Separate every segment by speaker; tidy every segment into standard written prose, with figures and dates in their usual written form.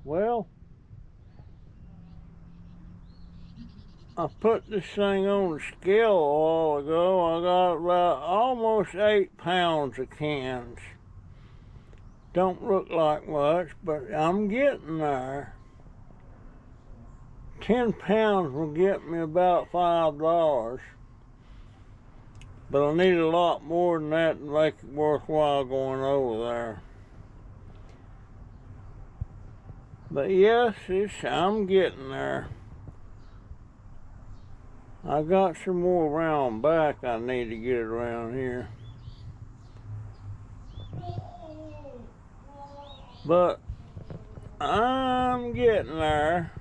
Speaker 1: Well, I put this thing on the scale a while ago. I got about almost 8 pounds of cans. Don't look like much, but I'm getting there. 10 pounds will get me about $5. But I need a lot more than that to make it worthwhile going over there. But yes, I'm getting there. I got some more around back I need to get around here. But I'm getting there.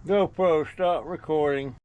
Speaker 1: GoPro, stop recording.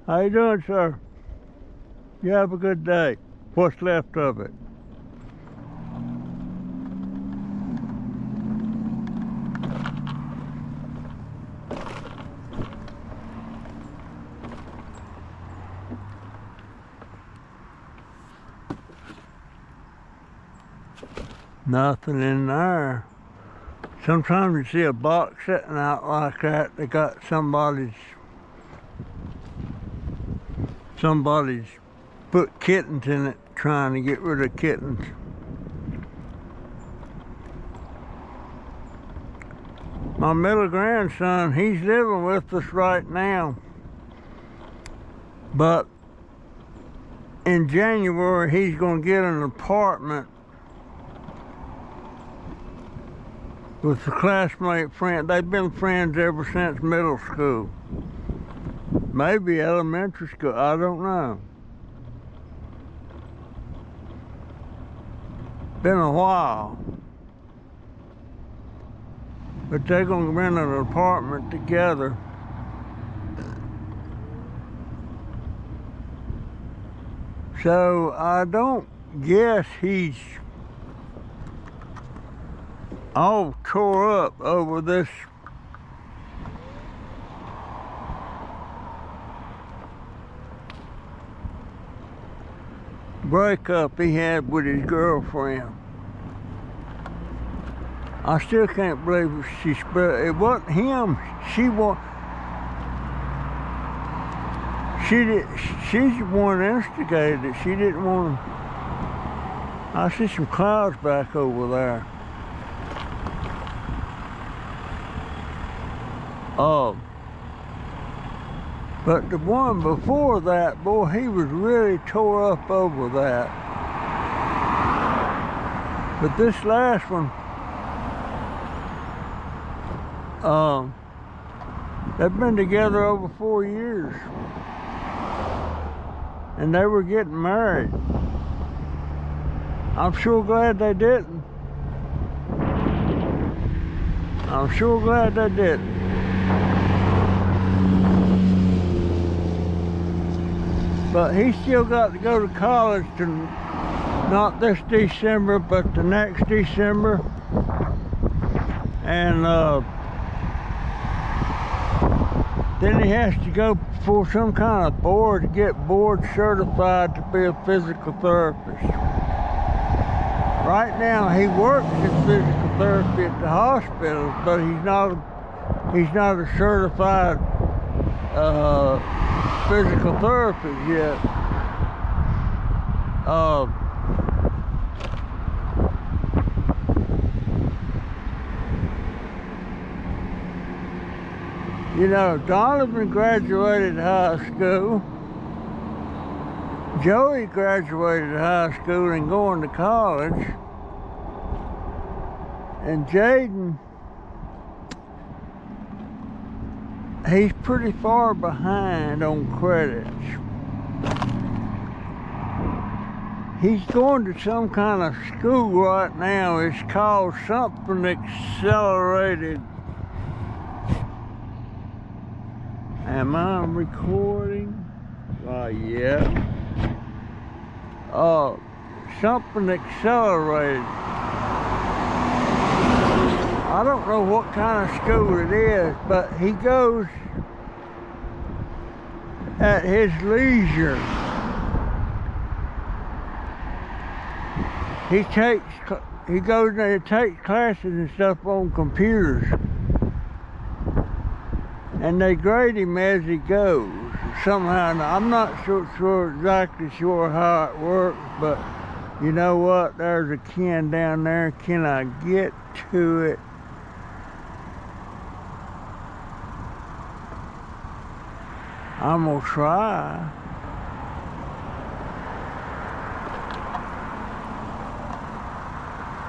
Speaker 1: How you doing, sir? You have a good day. What's left of it? Nothing in there. Sometimes you see a box sitting out like that. They got somebody's put kittens in it, trying to get rid of kittens. My middle grandson, he's living with us right now. But in January, he's going to get an apartment with a classmate friend. They've been friends ever since middle school. Maybe elementary school, I don't know. Been a while. But they're going to rent an apartment together. So I don't guess he's all tore up over this breakup he had with his girlfriend. I still can't believe she spilled. It wasn't him. She's the one that instigated it. She didn't want to. I see some clouds back over there. But the one before that, boy, he was really tore up over that. But this last one, they've been together over 4 years. And they were getting married. I'm sure glad they didn't. I'm sure glad they didn't. But he still got to go to college to not this December, but the next December. And then he has to go for some kind of board to get board certified to be a physical therapist. Right now he works in physical therapy at the hospital, but he's not a certified physical therapist yet. You know, Donovan graduated high school. Joey graduated high school and going to college. And Jaden, he's pretty far behind on credits. He's going to some kind of school right now. It's called something accelerated. Am I recording? Yeah. Something accelerated. I don't know what kind of school it is, but he goes at his leisure. He goes there and takes classes and stuff on computers. And they grade him as he goes. Somehow, I'm not exactly sure how it works, but you know what? There's a can down there. Can I get to it? I'm gonna try.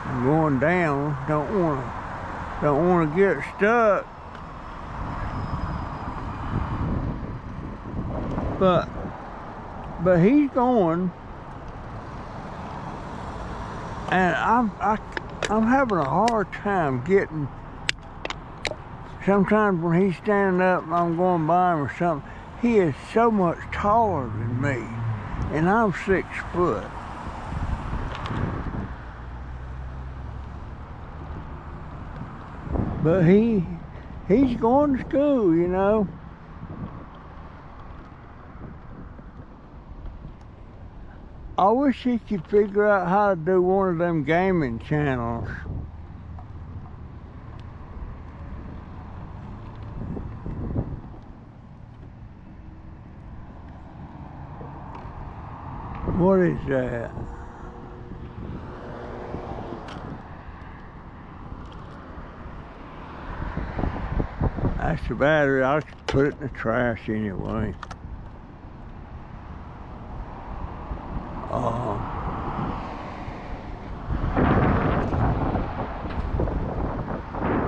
Speaker 1: I'm going down. Don't wanna get stuck. But he's going, and I'm having a hard time getting. Sometimes when he's standing up and I'm going by him or something, he is so much taller than me, and I'm 6 foot. But he's going to school, you know. I wish he could figure out how to do one of them gaming channels. What is that? That's the battery. I could put it in the trash anyway. I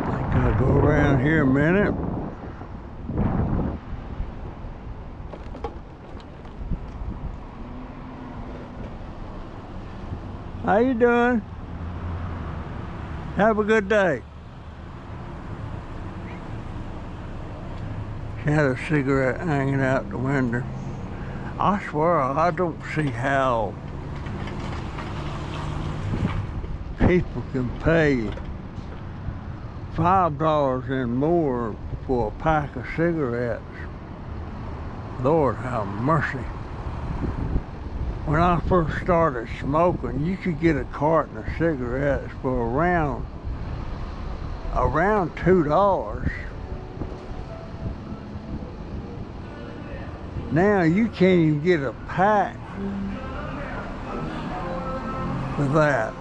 Speaker 1: think I'll go around here a minute. How you doing? Have a good day. She had a cigarette hanging out the window. I swear, I don't see how people can pay $5 and more for a pack of cigarettes. Lord have mercy. When I first started smoking, you could get a carton of cigarettes for around $2. Now you can't even get a pack for that.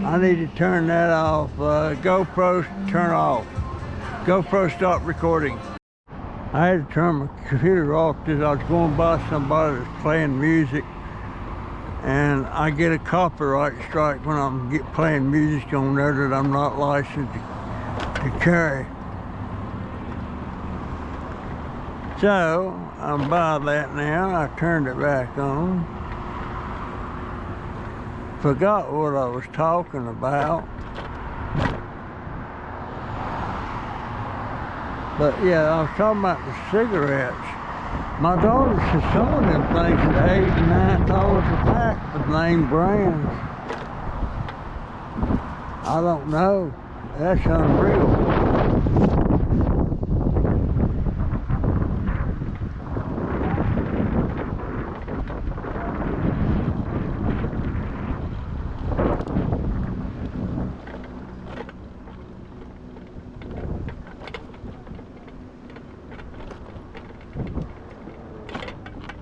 Speaker 1: I need to turn that off. GoPro, turn off. GoPro, stop recording. I had to turn my computer off because I was going by somebody that's playing music, and I get a copyright strike when I'm playing music on there that I'm not licensed to carry. So I'm by that now. I turned it back on. Forgot what I was talking about. But yeah, I was talking about the cigarettes. My daughter said some of them things are $8 and $9 a pack with name brands. I don't know. That's unreal.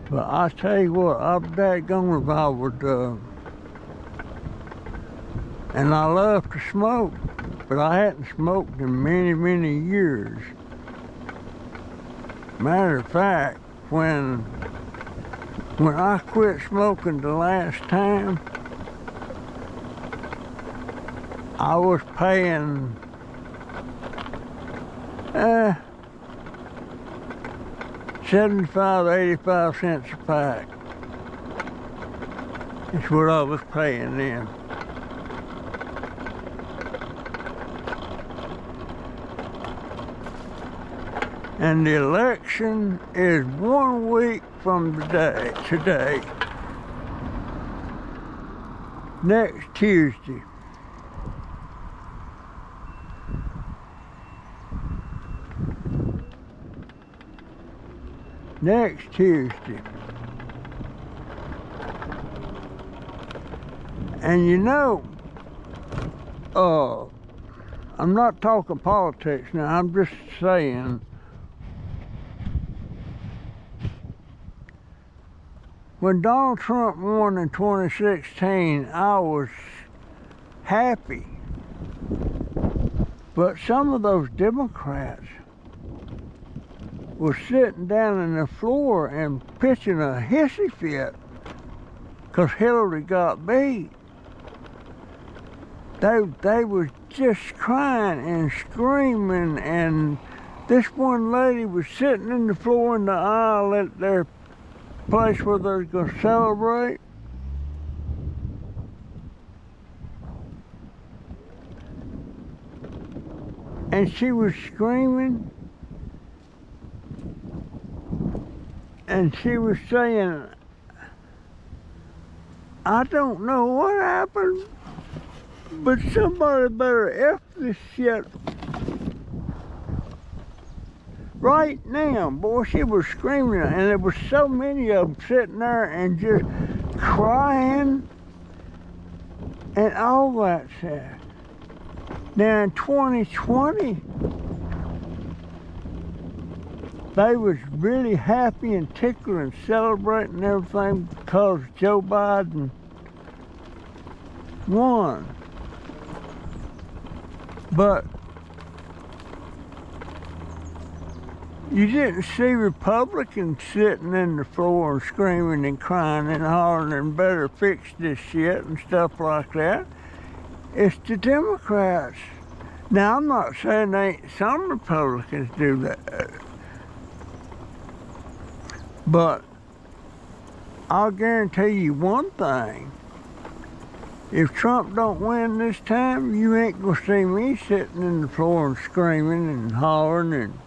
Speaker 1: But I tell you what, I'm daggone if I would, and I love to smoke, but I hadn't smoked in many, many years. Matter of fact, when I quit smoking the last time, I was paying 75, 85 cents a pack. That's what I was paying then. And the election is 1 week from today. Next Tuesday. Next Tuesday. And you know, I'm not talking politics now, I'm just saying, when Donald Trump won in 2016, I was happy. But some of those Democrats were sitting down on the floor and pitching a hissy fit because Hillary got beat. They was just crying and screaming, and this one lady was sitting in the floor in the aisle at their place where they're going to celebrate. And she was screaming, and she was saying, I don't know what happened, but somebody better F this shit right now. Boy, she was screaming, and there was so many of them sitting there and just crying and all that stuff. Now in 2020, they was really happy and tickled and celebrating everything because Joe Biden won. But you didn't see Republicans sitting in the floor and screaming and crying and hollering and better fix this shit and stuff like that. It's the Democrats. Now, I'm not saying some Republicans do that, but I'll guarantee you one thing. If Trump don't win this time, you ain't gonna see me sitting in the floor and screaming and hollering, and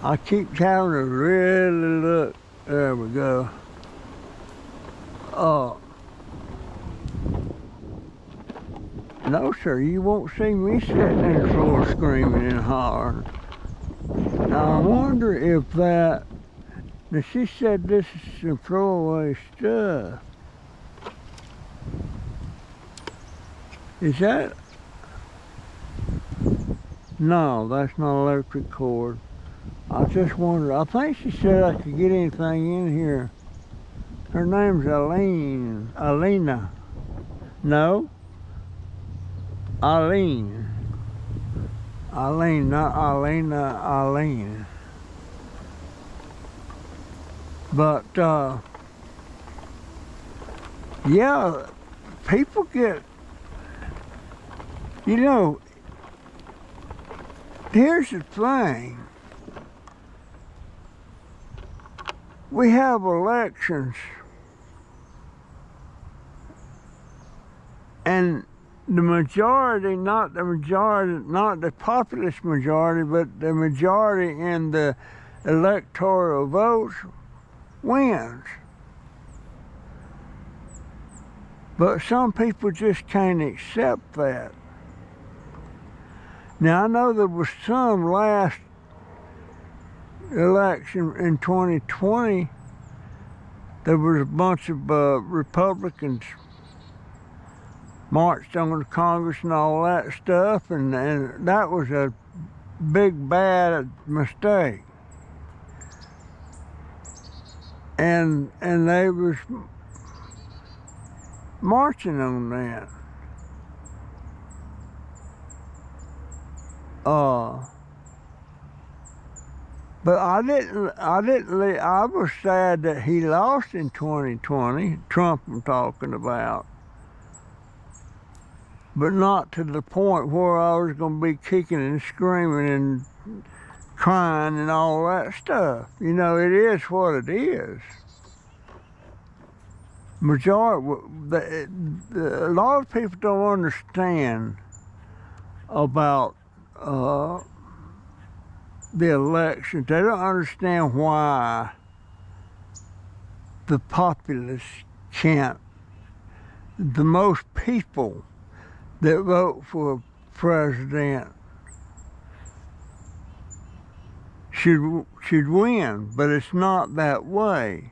Speaker 1: I keep having to really look. There we go. No, sir, you won't see me sitting in the floor screaming and hollering. Now, I wonder if that. Now, she said this is some throwaway stuff. Is that? No, that's not an electric cord. I just wondered. I think she said I could get anything in here. Her name's Alina. No? Eileen, not Alina, Eileen. But, yeah, people get, you know, here's the thing. We have elections, and the majority, not the populist majority, but the majority in the electoral votes wins. But some people just can't accept that. Now, I know there was some last election in 2020, there was a bunch of Republicans marched on the Congress and all that stuff, and that was a big bad mistake. And they was marching on that. But I was sad that he lost in 2020, Trump I'm talking about. but not to the point where I was going to be kicking and screaming and crying and all that stuff. You know, it is what it is. A lot of people don't understand about the elections. They don't understand why the populace can't. The most people that vote for a president should win, but it's not that way.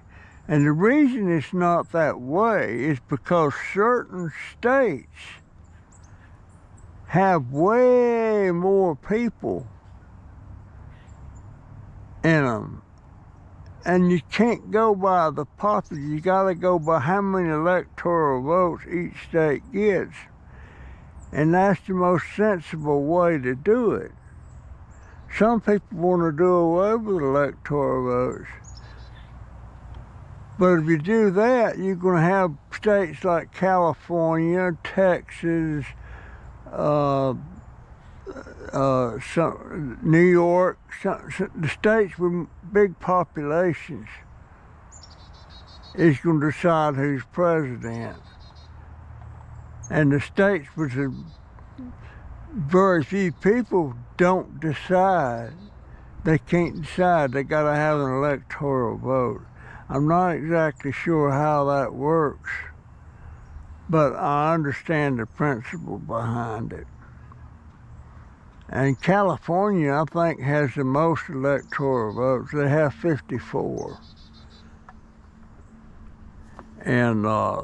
Speaker 1: And the reason it's not that way is because certain states have way more people in them. And you can't go by the popular, you gotta go by how many electoral votes each state gets. And that's the most sensible way to do it. Some people want to do away with electoral votes. But if you do that, you're going to have states like California, Texas, New York, the states with big populations is going to decide who's president. And the states with very few people don't decide. They can't decide. They got to have an electoral vote. I'm not exactly sure how that works, but I understand the principle behind it. And California, I think, has the most electoral votes. They have 54. And I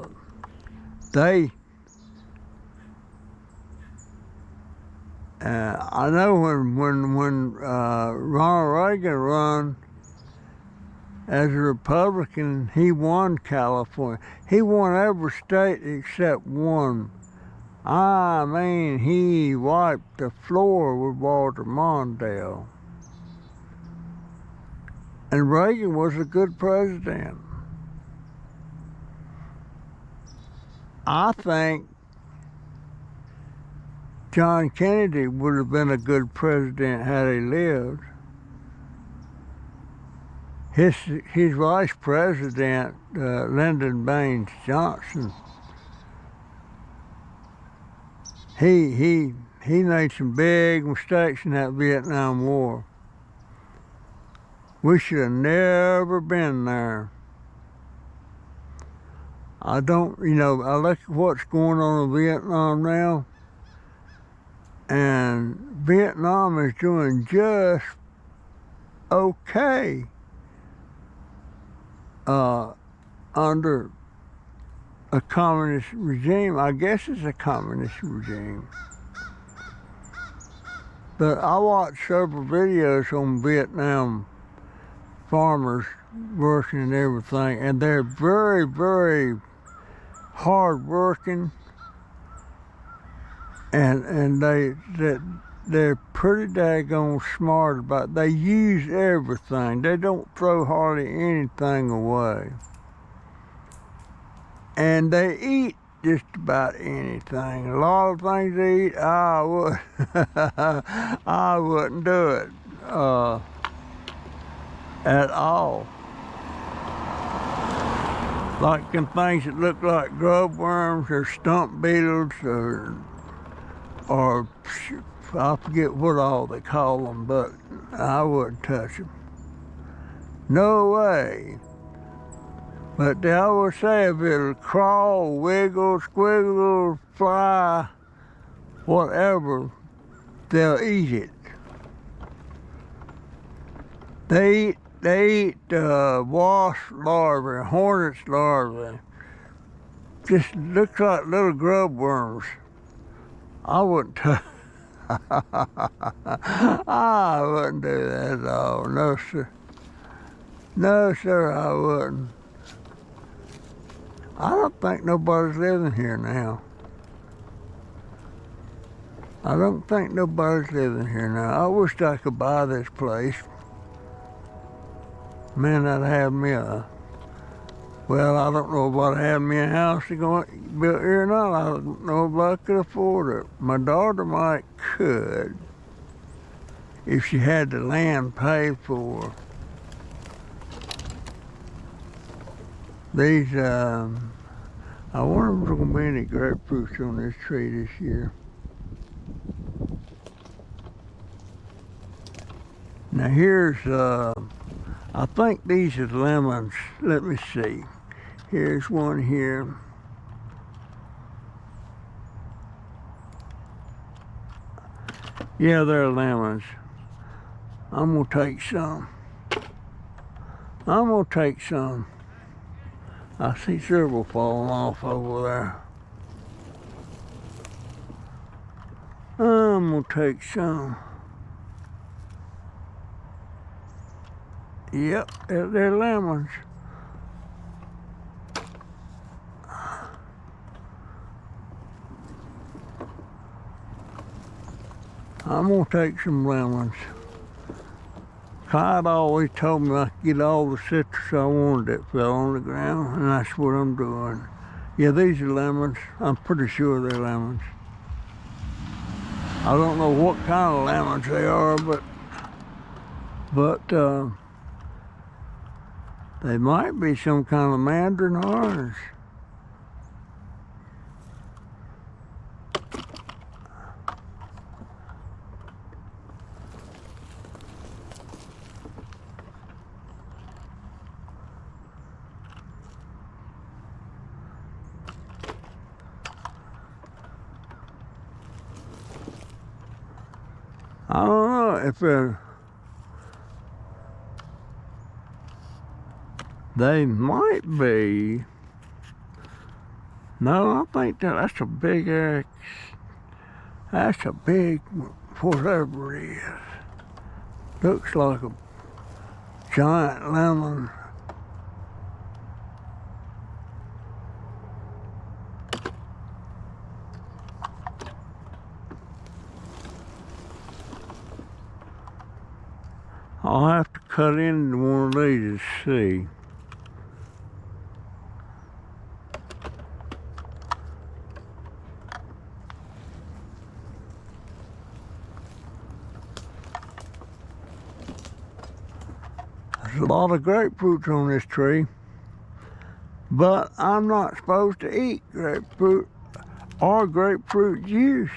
Speaker 1: know when Ronald Reagan run as a Republican, he won California. He won every state except one. I mean, he wiped the floor with Walter Mondale. And Reagan was a good president. I think John Kennedy would have been a good president had he lived. His vice president, Lyndon Baines Johnson, he made some big mistakes in that Vietnam War. We should have never been there. I look at what's going on in Vietnam now, and Vietnam is doing just okay under a communist regime. I guess it's a communist regime. But I watched several videos on Vietnam farmers working and everything, and they're very, very hard working, and they're pretty daggone smart about it. They use everything. They don't throw hardly anything away. And they eat just about anything. A lot of things they eat, I wouldn't do it at all. Like them things that look like grub worms or stump beetles or I forget what all they call them, but I wouldn't touch them. No way. But they always say if it'll crawl, wiggle, squiggle, fly, whatever, they'll eat it. They eat wasp larvae, hornets larvae. Just looks like little grub worms. I wouldn't touch. I wouldn't do that at all. No, sir. No, sir, I wouldn't. I don't think nobody's living here now. I don't think nobody's living here now. I wish I could buy this place. Man, that'd have me a Well, I don't know if I'd have me a house to go built here or not. I don't know if I could afford it. My daughter might could if she had the land paid for. These, I wonder if there's going to be any grapefruits on this tree this year. Now here's, I think these are lemons. Let me see. Here's one here. Yeah, they're lemons. I'm gonna take some. I'm gonna take some. I see several falling off over there. I'm gonna take some. Yep, they're lemons. I'm gonna take some lemons. Clyde always told me I could get all the citrus I wanted that fell on the ground, and that's what I'm doing. Yeah, these are lemons. I'm pretty sure they're lemons. I don't know what kind of lemons they are, but they might be some kind of mandarin orange. I don't know if they might be. No, I think that's a big X. That's a big, whatever it is. Looks like a giant lemon. I'll have to cut into one of these to see. There's a lot of grapefruits on this tree, but I'm not supposed to eat grapefruit or grapefruit juice.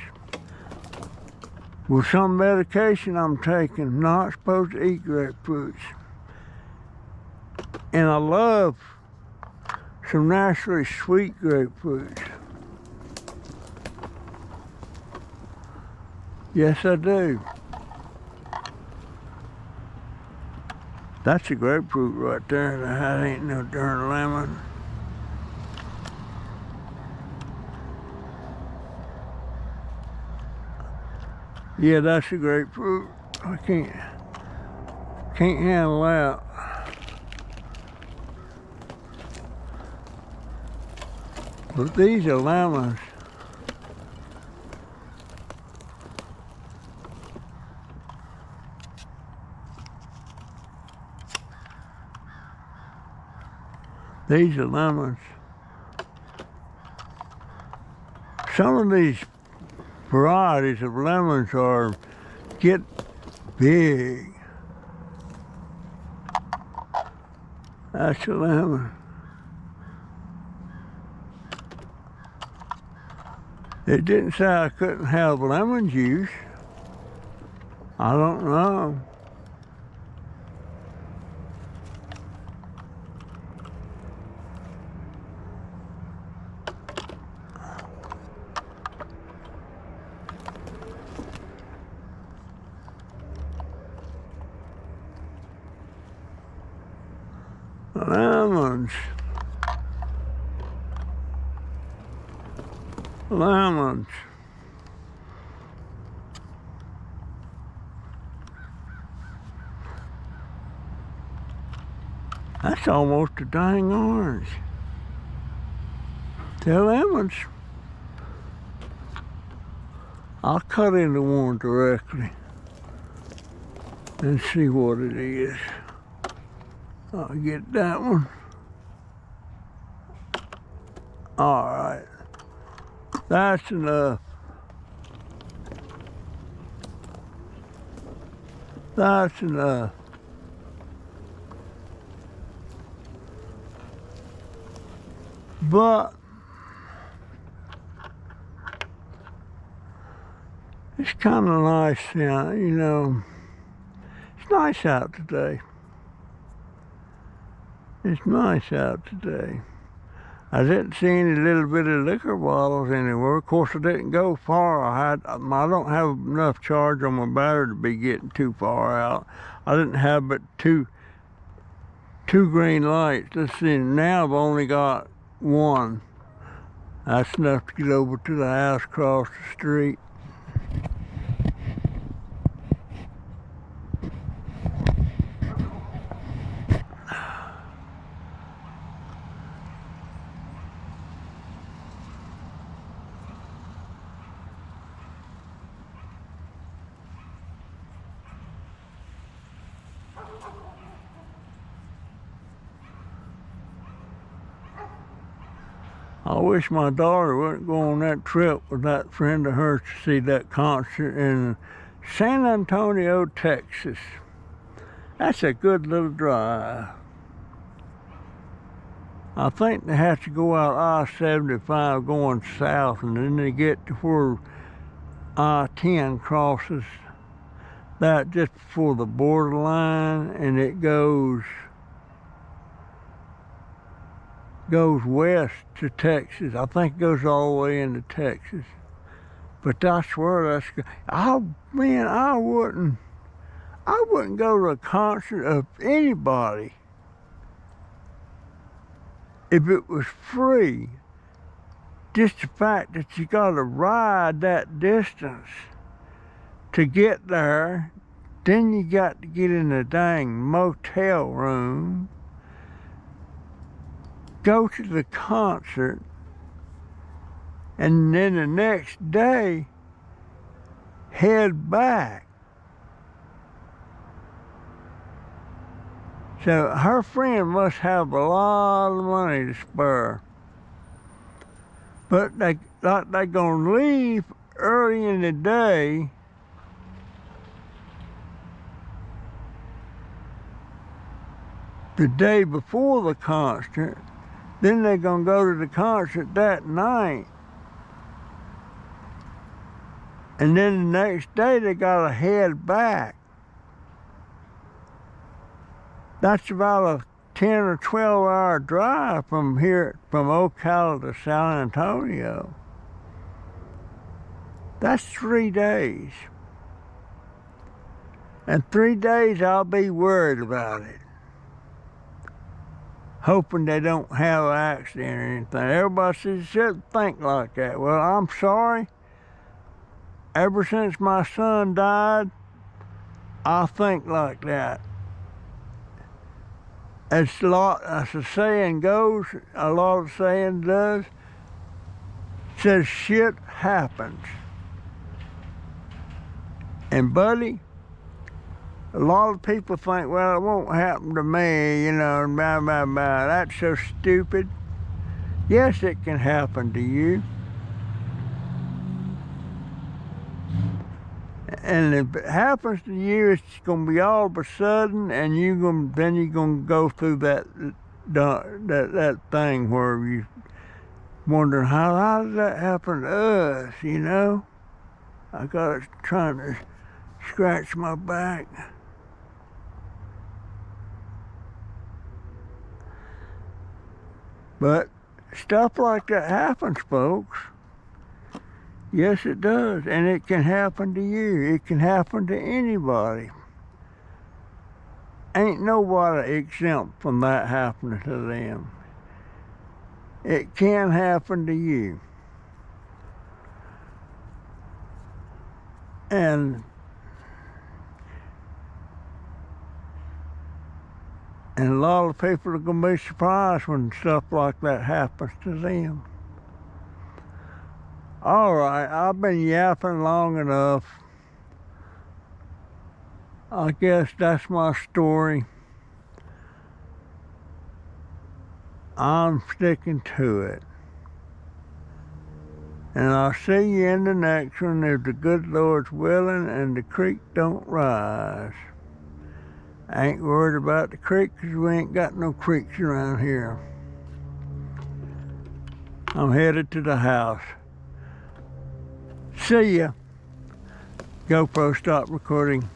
Speaker 1: With some medication I'm taking, I'm not supposed to eat grapefruits. And I love some naturally sweet grapefruits. Yes, I do. That's a grapefruit right there. That ain't no darn lemon. Yeah, that's a grapefruit. I can't handle that. But these are lemons. These are lemons. Some of these varieties of lemons get big. That's a lemon. It didn't say I couldn't have lemon juice. I don't know. Lemons. Lemons. That's almost a dang orange. They're lemons. I'll cut into one directly and see what it is. I'll get that one. All right. That's enough. That's enough. But it's kind of nice, you know. It's nice out today. It's nice out today. I didn't see any little bitty liquor bottles anywhere. Of course, I didn't go far. I don't have enough charge on my battery to be getting too far out. I didn't have but two green lights. Let's see, now I've only got one. That's enough to get over to the house across the street. I wish my daughter wouldn't go on that trip with that friend of hers to see that concert in San Antonio, Texas. That's a good little drive. I think they have to go out I-75 going south, and then they get to where I-10 crosses that just before the borderline, and it goes west to Texas. I think it goes all the way into Texas. But I swear I wouldn't go to a concert of anybody if it was free. Just the fact that you got to ride that distance to get there, then you got to get in a dang motel room, go to the concert, and then the next day head back. So her friend must have a lot of money to spare. But they're gonna leave early in the day the day before the concert. Then they're gonna go to the concert that night. And then the next day they gotta head back. That's about a 10 or 12 hour drive from Ocala to San Antonio. That's 3 days. And 3 days I'll be worried about it, hoping they don't have an accident or anything. Everybody says you shouldn't think like that. Well, I'm sorry. Ever since my son died, I think like that. As the saying goes, a lot of saying does, says shit happens. And buddy, a lot of people think, well, it won't happen to me, you know, and blah, blah, blah. That's so stupid. Yes, it can happen to you. And if it happens to you, it's going to be all of a sudden, and then you're going to go through that thing where you wondering how did that happen to us, you know? I got it trying to scratch my back. But stuff like that happens, folks. Yes, it does, and it can happen to you. It can happen to anybody. Ain't nobody exempt from that happening to them. It can happen to you. And a lot of people are going to be surprised when stuff like that happens to them. All right, I've been yapping long enough. I guess that's my story. I'm sticking to it. And I'll see you in the next one if the good Lord's willing and the creek don't rise. I ain't worried about the creek because we ain't got no creeks around here. I'm headed to the house. See ya. GoPro stop recording.